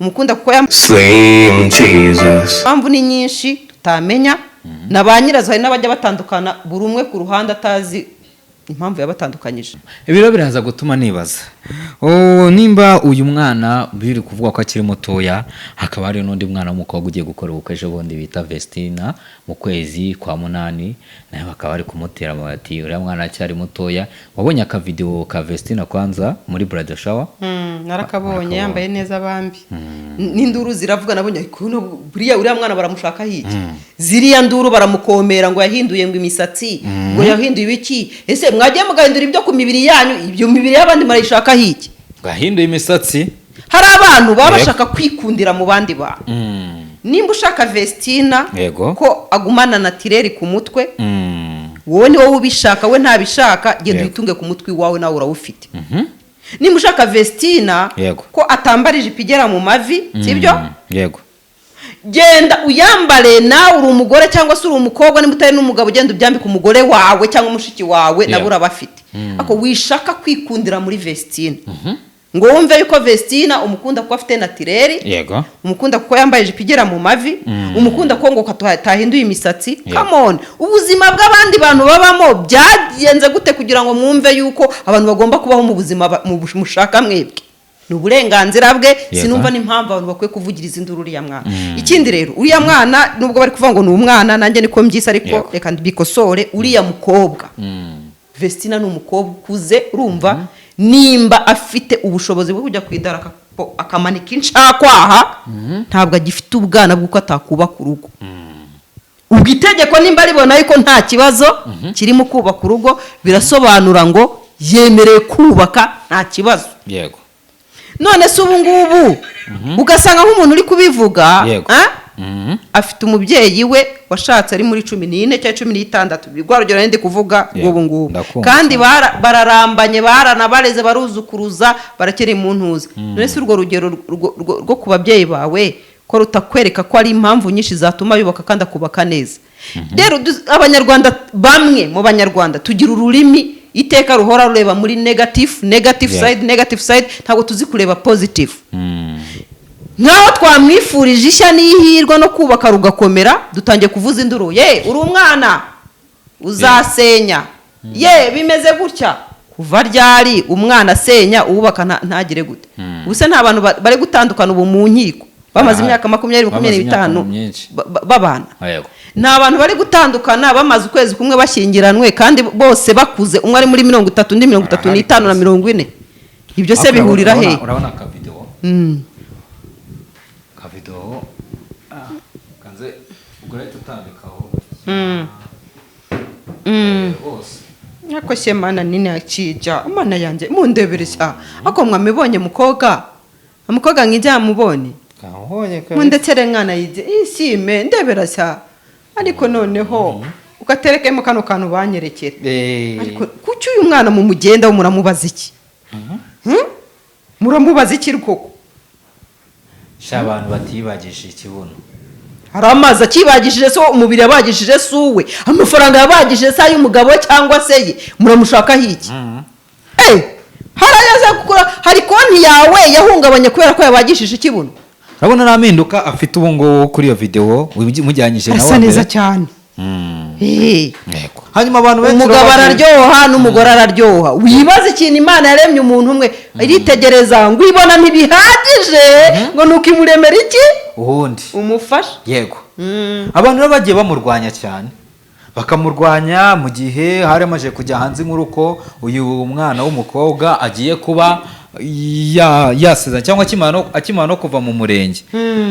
umukunda kuko Slim Jesus. mpamvu ni nyinshi tutamenya na ba nyirazo hari n'abajya batandukana buri umwe ku ruhande atazi impamvu yabatandukanyije. Ibiro biraza gutuma nibaza nimba uyu mwana biri kuvuga ko akiri mutoya, hakaba hari n'undi mwana w'umukobwa ugiye gukora ubukwe ejo bundi bita Vestina mu kwezi kwa 8, nawe bakaba bari kumutera amabati. Uriya mwana cyari mutoya. Wabonye aka video ka Vestina kwanza muri Brother Shower? Narakabonye yambaye neza bambi. N'induru ziravuga nabonye kuno buriya uriya mwana baramushaka hiki. Ziriya nduru baramukomera ngo yahinduye ngo imisatsi, ngo yahinduye ibiki. Ese mwagiye mugahindura ibyo ku mibiri yanyu, ibyo mibiri y'abandi marayishaka hiki. Gahinduye imisatsi. Hari abantu baba bashaka kwikundira mu bandi bantu. Nimba ushaka Vestina ko agumana natireri ku mutwe, wowe ni wowe ubishaka, we ntabishaka, genda uyitunge ku mutwe wawe nawe urawufite. Nimba ushaka Vestina ko atambarije ipigera mu mavi, sibyo? Yego. Genda uyambare nawe uri umugore cyangwa se uri umukobwa, nimba utari n'umugabo ugenda ubyambika umugore wawe cyangwa umushiki wawe nabo urabafite. Ako wishaka kwikundira muri Vestina. Ngo wumve yuko Vestina umukunda kuko afite natireri, umukunda kuko yambaye ipigera mu mavi, umukunda ko ngo tahinduye imisatsi. Come on, ubuzima bw'abandi bantu babamo byagenze gute kugira ngo mwumve yuko abantu bagomba kubaho mu buzima mushaka mwebwe? Ni uburenganzira bwe. Sinumva n'impamvu abantu bakwiye kuvugiriza induru uriya mwana. Ikindi rero uriya mwana nubwo bari kuvuga ngo ni umwana, nanjye niko mbyisa, ariko reka bikosore. Uriya mukobwa Vestina ni umukobwa ukuze, urumva, nimba afite ubushobozi bwo kujya kwidara akamanika inshakwaha, ntabwo agifite ubwana bw'uko atakubaka urugo. Ubwo itegeko nimba ribona yuko nta kibazo kirimo kubaka urugo, birasobanura ngo yemerewe kubaka nta kibazo. None se ubu ngubu ugasanga nk'umuntu uri kubivuga afite umubyeyi we washatse ari muri 14 cyangwa 16, bigwarugero ndi kuvuga ubu ngubu, kandi bararambanye, baranabareze, baruzukuruza, barakeri mu ntuzi. None se urwo rugero rwo ku babyeyi bawe ko rutakwereka ko ari impamvu nyinshi zatuma yubaka kandi akubaka neza? Rero abanyarwanda, bamwe mu banyarwanda tugira ururimi iteka ruhora rureba muri negative side, ntabwo tuzi kureba positive. Nkaho twamwifurije ishya n'ihirwa no kubaka rugakomera, dutangiye kuvuza induru, uri umwana uzasenya, bimeze gutya. Kuva ryari umwana asenya ubaka ntagire gute? Ubuse nta bantu bari gutandukana ubu mu nkiko bamaze imyaka 20-25 babana? Nta bantu bari gutandukana bamaze ukwezi kumwe bashyingiranwe kandi bose bakuze, umwe ari muri 30 undi 35 na 40. Ibyo se bihurira he? Urabona ka video kanze ugure tutandikaho Ako shemana nini akija umana yanjye mundeberesha ako mwamibonye mukobwa nkijya mubone mundetere nkana yije isime ndeberasha, ariko noneho ugaterekemo kano kantu banyerekere. Ariko kuki uyu mwana mu mugenda muramubaza iki? Muramubaza iki koko? Shabantu batibagishije ikibuno. Hari amazi akibagishije so umubiri yabagishije suwe, amafaranga yabagishije sa y'umugabo cyangwa se ye, muramushaka hiki? Harayaza gukora, hari konti yawe yahungabanye kubera ko yabagishije ikibuno. Urabona naminduka afite ubu ngo kuri iyo video mujyanyije nawe. Asa neza cyane. Hanyuma abantu benshi umugabo araryoha n'umugore araryoha. Wibaza ikintu Imana yaremye umuntu umwe, iritegereza ngo ibona ntibihagije ngo nuko imuremera iki ubundi umufasha. Abantu bagiye bamurwanya cyane, bakamurwanya mu gihe hari amaje kujya hanze nk'uruko uyu mwana w'umukobwa agiye kuba yaseza cyangwa akimana no kuva mu murenge.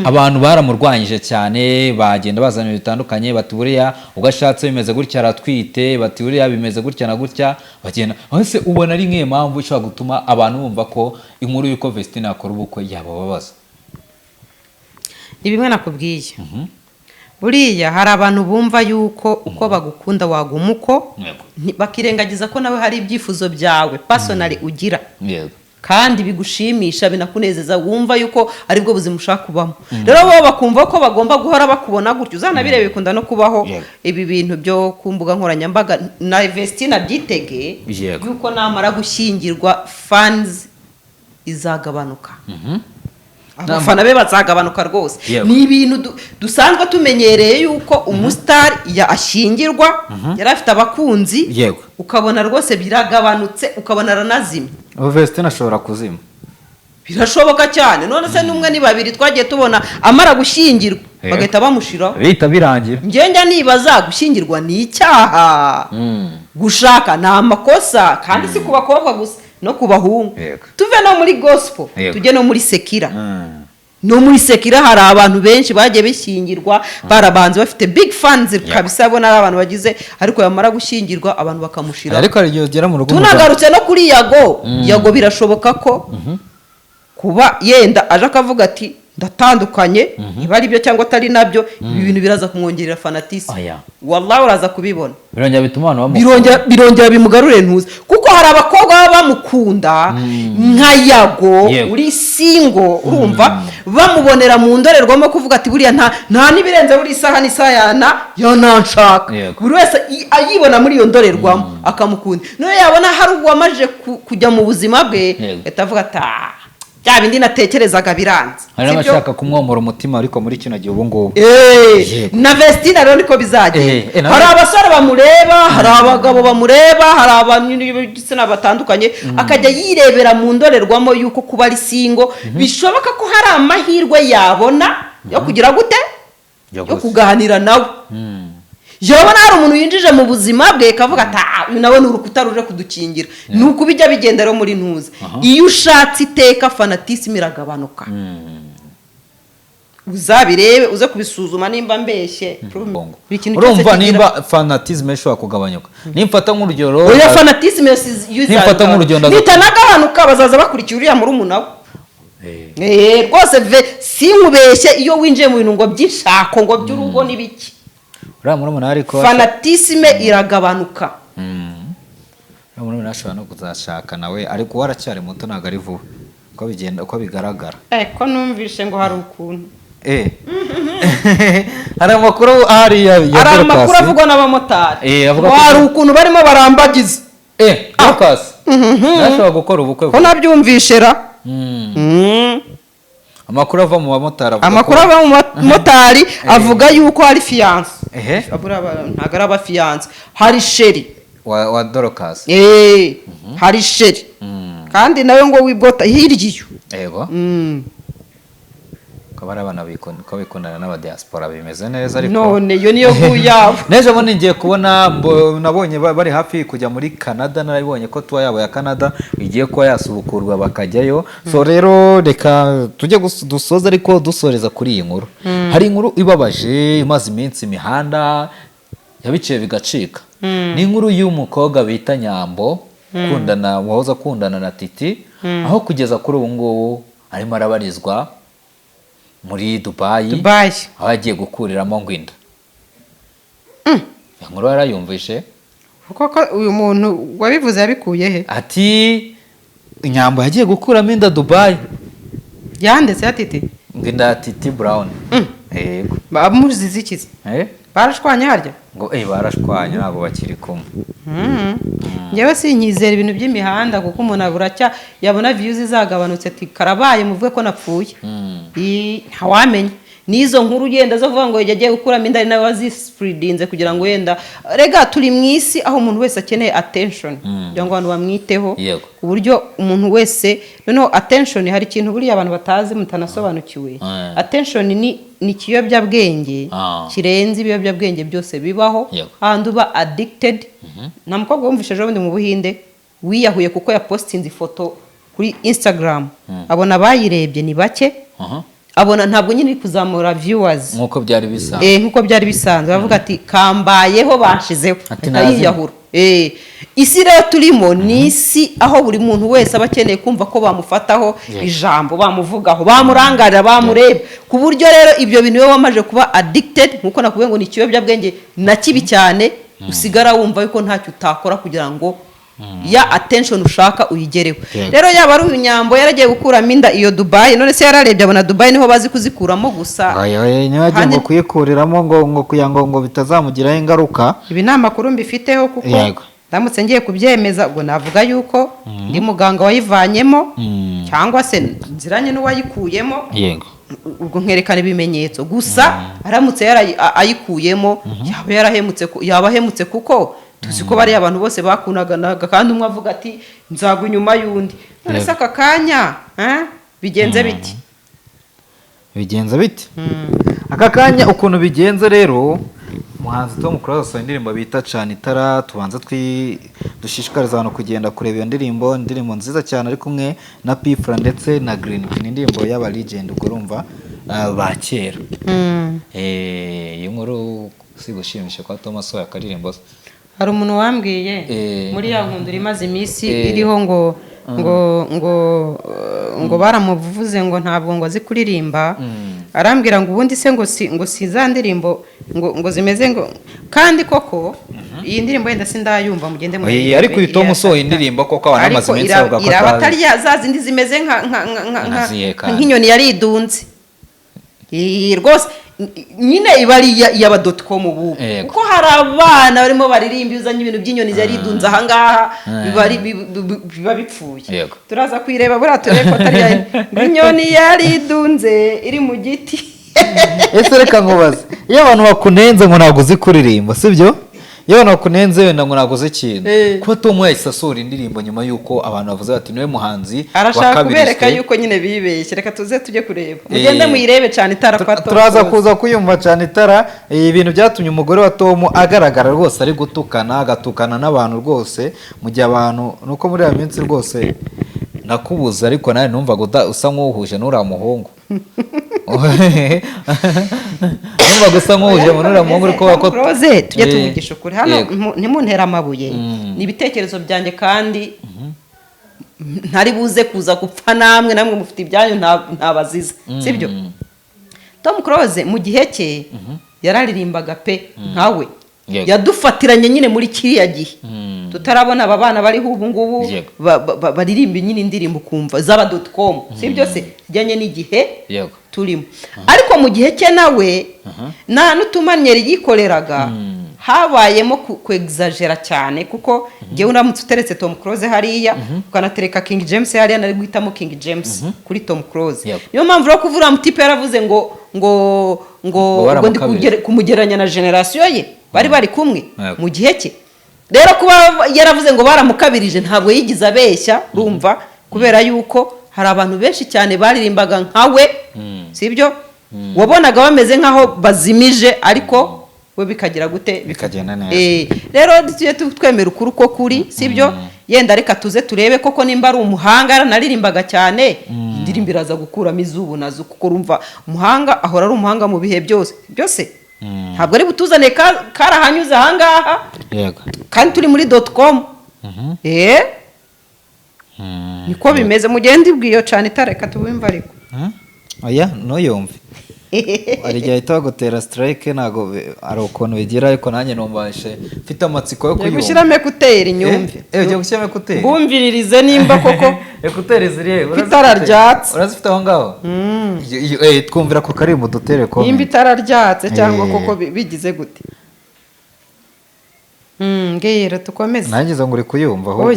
Abantu baramurwanyije cyane, bagenda bazana bitandukanye, batuburiya ugashatse bimeze gutya aratwite, batuburiya bimeze gutya na gutya, bagenda hose. Ubona ari nk'iyo mpamvu ishobora gutuma abantu bumva ko inkuru y'uko Vestina akora ubukwe yababaza. Ni bimwe nakubwiye. Buriya hari abantu bumva yuko uko bagukunda waguma uko, bakirengagiza ko nawe hari ibyifuzo byawe personally ugira. Kandi bigushimisha binakunezeza, wumva yuko ari bwo buzima ushaka kubamo. Rero bo bakumva ko bagomba guhora bakubona gutyo. Uzanabirebe bikunda no kubaho ibi bintu byo kumbuga nkoranyambaga. Na Vestina byitege yuko namara gushyingirwa fans izagabanuka. abafana be bazagabanuka rwose. Yego. Ni ibintu dusanzwe tumenyereye yuko umusitari ashyingirwa yari afite abakunzi, Yego. ukabona rwose biragabanutse, ukabona aranazimye. Vestine ashobora kuzima, birashoboka cyane. None se n'umwe ni babiri twagiye tubona amara gushyingirwa bagahita bamushiraho, bihita birangira. njya nibaza gushyingirwa ni icyaha, gushaka ni amakosa, kandi si ku bakobwa gusa no ku bahungu. Yego. Tuve no muri gospel, Yego. tujye no muri sekira. No muri sekira hari abantu benshi bagiye bishyingirwa, barabanze bafite big fans kabisa, bona ari abantu bagize, ariko yamara gushyingirwa abantu bakamushira. Ariko hari igihe ugera mu rugo Tunagarutse no kuri Yago birashoboka ko kuba yenda aje akavuga ati ndatandukanye, niba ari byo cyangwa atari nabyo, ibi bintu biraza kumwongerera fanatisme. Wallahi uraza kubibona, birongera bituma abantu bamukunda, birongera bimugarure ntuze, kuko hari abakobwa baba bamukunda nka Yago uri singo, urumva bamubonera mu ndorerwamo kuvuga ati buriya nta nibirenze buri saha ni sayana yananshaka. Buri wese ayibona muri iyo ndorerwamo akamukunda. None yabona hari uwamaje kujya mu buzima bwe, atavuga ati bya bindi natekerezaga biranze. Hari n'abashaka kumwomora umutima, ariko muri kino gihe ubu ngubu na Vestine rero niko bizagenda. Hari abasore bamureba, hari abagabo bamureba, hari ab'igitsina batandukanye, akajya yirebera mu ndorerwamo yuko kuba ari singo bishoboka ko hari amahirwe yabona yo kugira gute, yo kuganira nawe. Yabona hari umuntu yinjije mu buzima bwe kavuga ati nawe ni urukuta ruje kudukingira. Ni uko bijya bigenda rero muri ntuza. Iyo ushatse iteka fanatisme iragabanuka. Uzabirebe uze kubisuzuma nimba mbeshye. Urumva nimba fanatisme ishobora kugabanyuka. Nimfata nk'urugero, oya fanatisme nimfata nk'urugero nitanagabanuka bazaza bakurikira uriya muri umunawe. Rwose sinkubeshye, iyo winjiye mu bintu ngo by'ishako ngo by'urugo n'ibiki, fanatisme iragabanuka. Umuntu ashobora no kuzashaka nawe, ariko waracyari muto, ntabwo ari vuba uko bigenda, uko bigaragara. Ko numvishe ngo hari ukuntu hari amakuru avugwa n'abamotari, hari ukuntu barimo barambagiza Lucas ashobora gukora ubukwe. Ko nabyumvishe ra. Amakuru ava mu bamotari avuga yuko hari fiance. Ntabwo ari abafiance, hari sheri wa Dorcas. hari sheri kandi nawe ngo wibota hirya iyo. Yego. Kabara abana bikundana n'abadiaspora bimeze neza, ariko none yo niyo guyabo. Neje bo ningiye kubona, nabonye bari hafi kujya muri Canada, narabonye ko tuwa yabo ya Canada igiye kuba yasubukurwa bakajyayo. So rero reka tujye dusoza, ariko dusoreza kuri iyi nkuru. Hari inkuru ibabaje imaze iminsi imihanda yabiciye bigacika. Ni inkuru y'umukobwa bita Nyambo wahoza kundana na Titi, aho kugeza kuri ubu ngubu arimo arabarizwa muri Dubai, aho agiye gukuriramo ngo inda. Inkuru yarayumvishe, kuko uyu muntu wabivuze yabikuye he? Ati Nyambo yagiye gukuramo inda Dubai. Yanditse ya Titi, ngo inda ya Titi Brown. Yego. Bamuzize ikizi? Barashwanye harya? Ngo barashwanye, ntabwo bakiri kumwe. Ngewe sinyizera ibintu by'imihanda, kuko umuntu aburacya yabona views zagabanutse ati karabaye muvuge ko napfuye. Ntawamenya nizo nkuru ugenda zo vuga ngo yagiye gukuramo inda nawe wazispreadinze kugira ngo yenda rega turi mu isi aho umuntu wese akeneye attention, kugira ngo abantu bamwiteho, ku buryo umuntu wese noneho attention, hari ikintu buri abantu batazi mutanasobanukiwe. Attention ni kiyobyabwenge kirenze ibiyobyabwenge byose bibaho, handi uba addicted. Na mukobwa wumvishe ejo bundi mu Buhinde wiyahuye kuko yapostinze ifoto kuri Instagram, abona bayirebye ni bake, abona ntabwo nyine kuzamura viewers nkuko byari bisanzwe. Nkuko byari bisanzwe, bavuga ati kambayeho bashizeho atayiyahura. Isi rero turimo ni isi aho buri muntu wese aba akeneye kumva ko bamufataho ijambo, bamuvugaho, bamurangarira, bamureba, ku buryo rero ibyo bintu iyo wamaje kuba addicted, nkuko nakubwiye ngo ni ikiyobyabwenge na kibi cyane, usigara wumva yuko ntacyo utakora kugira ngo ya attention ushaka uyigereho. Rero yaba ari Nyambo yaragiye gukuramo inda iyo Dubai, none se yararebye abona Dubai niho bazi kuzikuramo gusa. Nyagiye ngo kuyikuriramo ngo kuyango ngo bitazamugiraho ingaruka. Ibi nta makuru mbifiteho kuko ndamutse ngiye kubyemeza ubwo navuga yuko ndi muganga wayivanyemo cyangwa se nziranye n'uwayikuyemo yego ubwo nkerekana ibimenyetso gusa aramutse ayikuyemo yaba ahemutse kuko tuzi ko bariya abantu bose bakunaganaga kandi umwe avuga ati nzagwa inyuma y'undi none se aka kanya bigenze biti aka kanya ukuntu bigenze rero umuhanzi Tom Close asohoye indirimbo bita Cana Itara tubanza dushishikariza abantu kugenda kureba iyo indirimbo nziza cyane ari kumwe na Pfla ndetse na Green P, indirimbo y'aba legend ubwo urumva ba kera iyo nkuru si gushimisha kwa Tom asohoye akaririmbo. Hari umuntu wambwiye muri ya nkundura imaze iminsi iriho ngo baramuvuze ngo ntabwo ngo azi kuririmba arambwira ngo ubundi se ngo si za ndirimbo ngo zimeze ngo kandi koko iyi ndirimbo yenda sindayumva mugende mu ariko uyu Tom usohoye indirimbo koko abantu bamaze iminsi bavuga ko iraba atari za zindi zimeze nk'inyoni yaridunze rwose nyine iba ari iy'aba.com ubu kuko hari abana barimo baririmba uzanye ibintu by'inyoni yaridunze ahangaha biba bipfuye turaza kuyireba buriya turebe ko atari inyoni yaridunze iri mu giti. Ese reka nkubaze iyo abantu bakunenze ngo ntabwo uzi kuririmba sibyo iyo abantu bakunenze wenda ngo ntabwo uzi ikintu kuba Tom yahise asohora indirimbo nyuma y'uko abantu bavuze bati niwe muhanzi arashaka kubereka yuko nyine bibeshye reka tuze tujye kureba mugende muyirebe Cana Itara kwa Tom turaza kuza kuyumva Cana Itara ibintu byatumye umugore wa Tom agaragara rwose ari gutukana agatukana n'abantu rwose mu gihe abantu nuko muri ya minsi rwose nakubuza ariko nawe numvaga usa nk'uhuje n'uriya muhungu numva gusa nk'uje muri uriya muhungu uriko ko Close tujye tuvugisha ukuri hano ntimuntera amabuye ni ibitekerezo byanjye kandi ntari buze kuza gupfa namwe mufite ibyanyu ntabaziza sibyo. Tom Close mu gihe cye yararirimbaga pe nkawe yadufatiranye nyine muri kiriya gihe tutarabona aba bana bariho ubu ngubu baririmba nyine indirimbo kumva z'aba.com sibyo se zijyanye n'igihe turimo ariko mu gihe cye nawe nta n'utumanyeri yikoreraga habayemo kwegzagera cyane kuko ngewe uramutse uteretse Tom Close hariya ukanatereka King James hariya nari guhitamo King James kuri Tom Close niyo mpamvu rero kuvura mutipe yaravuze ngo ndi kumugeranya na generasiyo ye bari kumwe mu gihe cye rero kuba yaravuze ngo baramukabirije ntabwo yigize abeshya urumva kubera yuko hari abantu benshi cyane baririmbaga nkawe sibyo wabonaga bameze nkaho bazimije ariko we bikagira gute bikagenda neza rero tujye twemera ukuri uko kuri sibyo yenda reka tuze turebe koko nimba ari umuhanga yaranaririmbaga cyane indirimbo iraza gukuramo izubu nazo kuko urumva umuhanga ahora ari umuhanga mu bihe byose ntabwo ari butuzane karahanyuze ahangaha kandi turi muri .com niko bimeze mugende ibwiyo Cana Itara reka tubimva ariko oya ntuyumve hari igihe ahita bagutera strike ntabwo ari ukuntu bigira ariko nanjye numvashe mfite amatsiko yo kuyumva gushyiramo ekuteri nyumve ugiye gushyiramo ekuteri bumviririze nimba koko ekuteri ziriye itara ryatse urazifite aho ngaho twumvira ku karimbo dutere ko nimba itara ryatse cyangwa koko bigize gute ngera tukomeze nangize ngo uri kuyumva ahubwo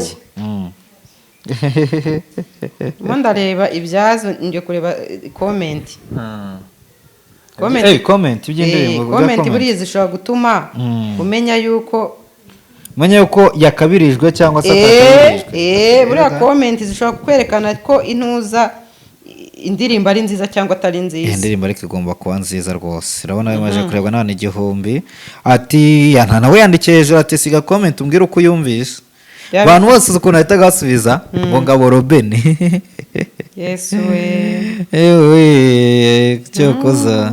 mo ndareba ibyazo ngiye kureba komenti komenti buriya zishobora gutuma umenya yuko yakabirijwe cyangwa se atakabirijwe buriya komenti zishobora kwerekana ko intuza indirimbo ari nziza cyangwa atari nziza indirimbo ariko igomba kuba nziza rwose urabona bimaze kurebwa n'abantu 1000 ati nta nawe yandikiye hejuru ati siga komenti umbwire uko uyumvise abantu bose ukuntu ahita agasubiza ngo ngabo Robin yesu we cyokoza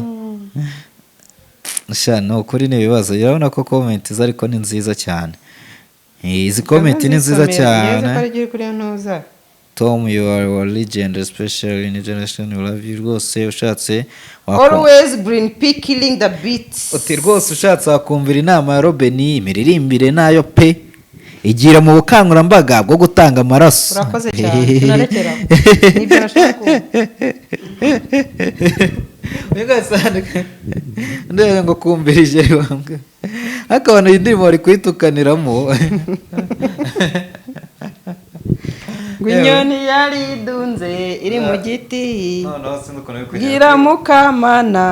ni ukuri n'ibibazo urabona ko komenti ze ariko ni nziza cyane izi komenti ni nziza cyane Tom you are a legend especially in generation you love you rwose ushatse always Green P killing the beats uti rwose ushatse wakumvira inama ya Robin imiririmbire nayo pe igira mu bukangurambaga bwo gutanga amaraso urakoze cyane tunarekera nibyo nashaka bigasandika ndebe ngo kumbirije bamwe akabana indirimbo bari kwitukaniramo ngo inyoni yari idunze iri mu giti noneho sinzi ukuntu uri kugenda bwira mukamana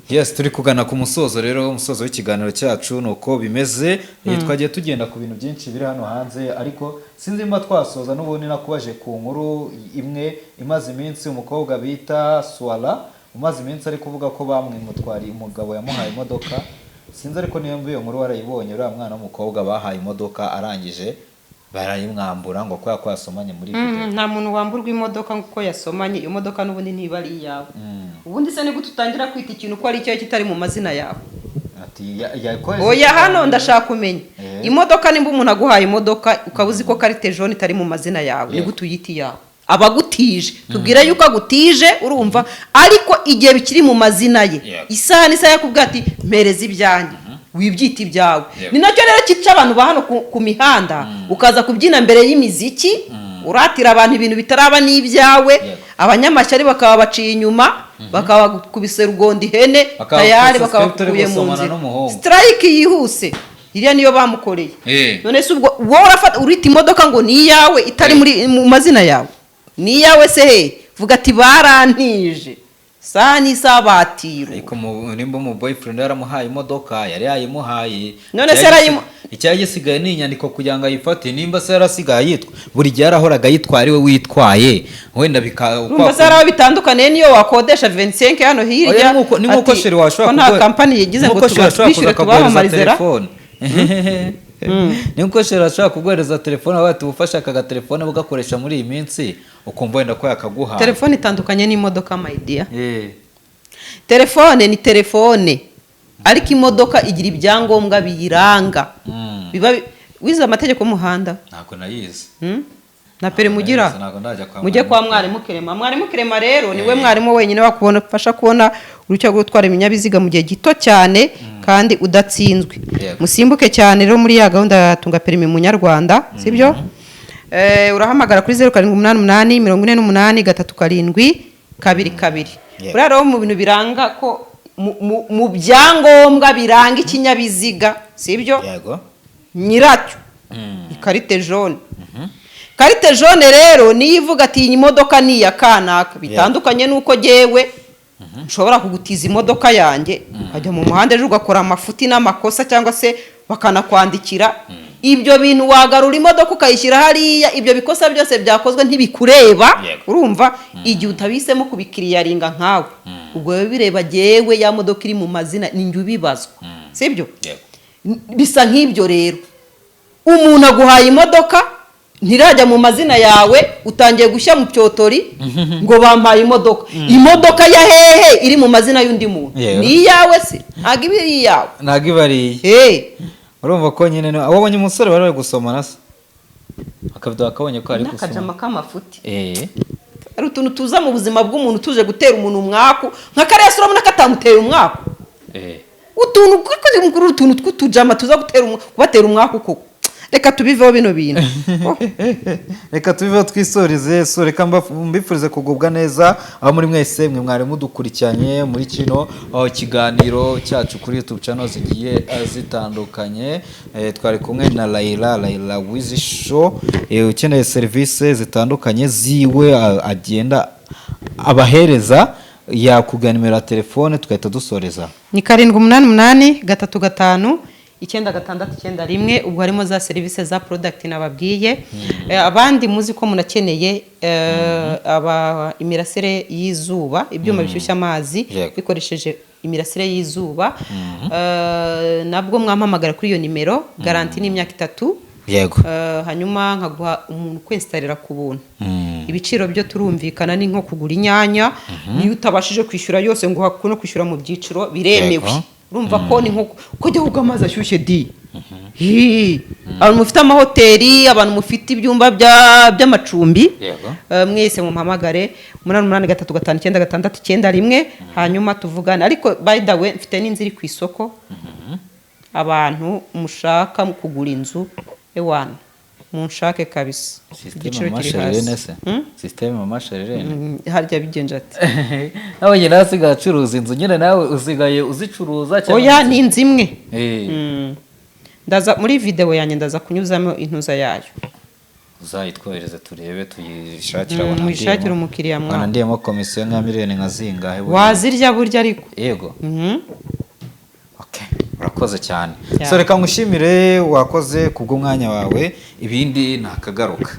yes turi kugana ku musozo rero umusozo w'ikiganiro cyacu nuko bimeze twagiye tugenda ku bintu byinshi biri hano hanze ariko sinzi mba twasoza n'ubundi nakubaje ku nkuru imwe imaze iminsi umukobwa bita Swala umaze iminsi ari kuvuga ko bamwimutwariye umugabo yamuhaye imodoka sinzi ariko niyo mbiyo nkuru warayibonye uriya mwana w'umukobwa bahaye imodoka arangije barayimwambura ngo kwa kwasomanye muri video nta muntu wamburwa imodoka kuko yasomanye iyo modoka n'ubundi ntiba ari iyawe ubundi se niko tutangira kwita ikintu ko ari icyo kitari mu mazina yawe oya hano ndashaka kumenya imodoka nimba umuntu aguhaye imodoka ukaba uzi ko karite jaune itari mu mazina yawe ni gute uyita iyawe abagutije tubwira yuko agutije urumva ariko igihe bikiri mu mazina ye isaha n'isaha yakubwira ati mpereza ibyanjye wibyita ibyawe ni nacyo rero kica abantu ba hano ku mihanda ukaza kubyina mbere y'imiziki uratira abantu ibintu bitaraba n'ibyawe abanyamashyari bakaba baciye inyuma bakaba bakubise rugondi ihene tayari bakaba bakuye mu nzira strike yihuse iriya niyo bamukoreye none se ubwo wowe urita imodoka ngo ni iyawe itari mu mazina yawe ni iyawe se he vuga ati barantije saa n'isabatiro ariko nimba mu boyfriend yaramuhaye imodoka yari yayimuhaye none se icyari gisigaye ni inyandiko kugira ngo ayifate nimba se yarasigaye yitwa buri gihe arahoraga yitwara ariwe witwaye wenda urumva se araho bitandukaniye niyo wakodesha 25 hano hirya ni nk'uko sheri washobora nta kampani yagize ngo tubishyure tubamamarizera ni uko sheri ashobora kuguhereza telefone aho tubufasha aka telefone bugakoresha muri iyi minsi ukumva wenda ko yakaguha telefone itandukanye n'imodoka my dear telefone ni telefone ariko imodoka igira ibyangombwa biyiranga biba wize amategeko y'umuhanda ntabwo nayize na pere mugira mujye kwa mwarimu Kirema rero niwe mwarimu wenyine wakubafasha kubona uruhushya rwo gutwara ibinyabiziga mu gihe gito cyane kandi udatsinzwe musimbuke cyane rero muri ya gahunda ya tunga perimi munyarwanda sibyo urahamagara kuri 0788 uriya rero mu bintu biranga ko mu byangombwa biranga ikinyabiziga sibyo nyiracyo ikarite jaune karite jaune rero niyo ivuga ati iyi modoka ni iya kanaka bitandukanye nuko jewe nshobora kugutiza imodoka yanjye ukajya mu muhanda ejo ugakora amafuti n'amakosa cyangwa se bakanakwandikira ibyo bintu wagarura imodoka ukayishyira hariya ibyo bikosa byose byakozwe ntibikureba urumva igihe utabisemo kubikiriyaringa nkawe ubwo biba bireba jewe ya modoka iri mu mazina ni njye ubibazwa sibyo bisa nk'ibyo rero umuntu aguhaye imodoka ntirajya mu mazina yawe utangiye gushya mu cyotori ngo bampaye imodoka ya hehe iri mu mazina y'undi muntu ni iyawe se ntabwo iba iri iyawe ntabwo iba ari iye urumva ko nyine wabonye umusore bari bari gusomana se akavido akabonye ko ari gusoma n'akajama k'amafuti ari utuntu tuza mu buzima bw'umuntu tuje gutera umuntu umwaku nka kariya se urabona ko atamutera umwaku utuntu tw'utujama tuza kubatera umwaku koko reka tubiveho bino bintu reka tubiveho twisoreze so reka mbifurize kugubwa neza aho muri mwese mwe mwari mudukurikiranye muri kino kiganiro cyacu kuri YouTube channel zigiye zitandukanye twari kumwe na Laila Wiz Show ukeneye service zitandukanye ziwe agenda abahereza yakugana nimero ya telefone tugahita dusoreza ni 788 96691 ubwo harimo za service za product nababwiye abandi muzi ko munakeneye imirasire y'izuba ibyuma bishyushya amazi bikoresheje imirasire y'izuba nabwo mwampamagara kuri iyo nimero garanti ni imyaka 3 yego hanyuma nkaguha umuntu kwenstarira ku buntu ibiciro byo turumvikana ni nko kugura inyanya niyo utabashije kwishyura yose ngo hakuno kwishyura mu byiciro biremewe urumva ko ni nko kujya kuga amazi ashyushye di abantu mufite amahoteli abantu mufite ibyumba by'amacumbi mwese mumpamagare 88359691 hanyuma tuvugana ariko by the way mfite n'inzira ku isoko abantu mushaka kugura inzu ewana munshake kabisa igiciro kiri hasi system mama sharene harya bigenje ati nawe nyine asigaye acuruza inzu nyine nawe uzigaye uzicuruza cyangwa oya ni inzu imwe ndaza muri video yanjye ndaza kunyuzamo intuza yayo uzayitwohereze turebe tuyishakira abantu muyishakire umukiriya mwana ndiyemo komisiyo nka miliyoni nka zingahe wazirya burya ariko yego okay urakoze cyane Yeah. so reka ngushimire wakoze kubw'umwanya wawe ibindi nakagaruka